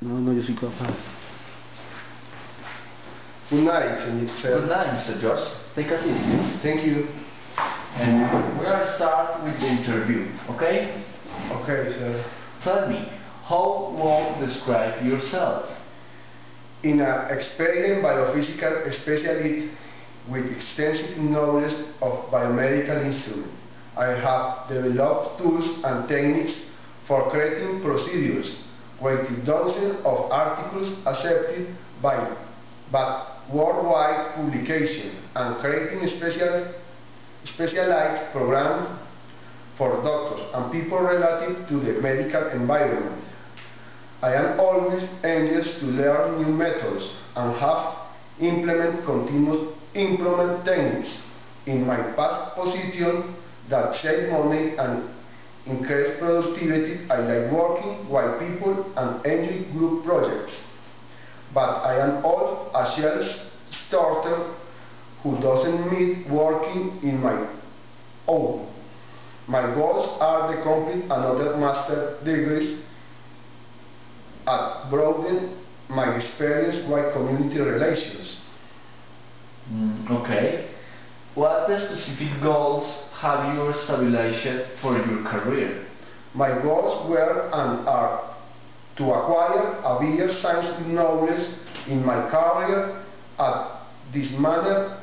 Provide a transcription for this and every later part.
No, no, yo soy capaz. Good night, sir. Good night, Mr. George. Take a seat, please. Thank you. And we are start with the interview, okay? Okay, sir. Tell me, how will describe yourself? In an experienced biophysical specialist with extensive knowledge of biomedical instruments, I have developed tools and techniques for creating procedures, writing dozens of articles accepted by worldwide publications, and creating specialized programs for doctors and people relative to the medical environment. I am always anxious to learn new methods and have implemented continuous improvement techniques in my past position that save money and increase productivity. I like working with people and enjoy group projects. But I am also a self-starter who doesn't need working in my own. My goals are to complete another master degrees and broaden my experience with community relations. Okay. What specific goals have you established for your career? My goals were and are to acquire a bigger scientific knowledge in my career, at this manner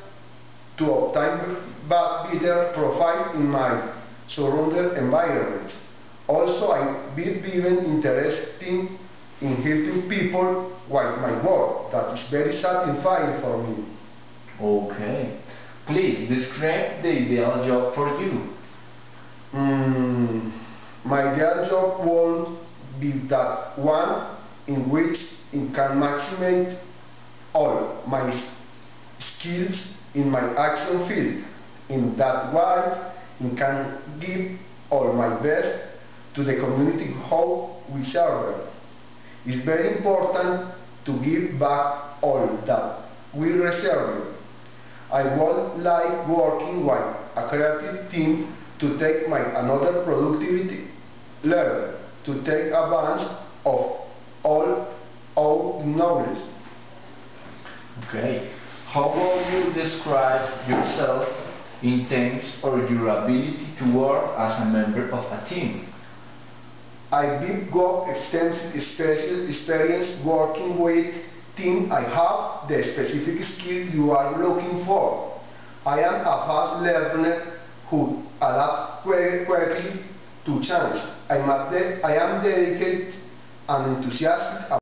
to obtain better profile in my surrounding environment. Also, I be even interested in helping people with my work. That is very satisfying for me. Okay. Please describe the ideal job for you. My ideal job won't be that one in which it can maximize all my skills in my action field. In that way, it can give all my best to the community how we serve. It's very important to give back all that we receive. I would like working with a creative team to take my another productivity level, to take advantage of all our knowledge. Okay. How will you describe yourself in terms of your ability to work as a member of a team? I've got extensive experience working with team. I have the specific skill you are looking for. I am a fast learner who adapts quickly to change. I am dedicated and enthusiastic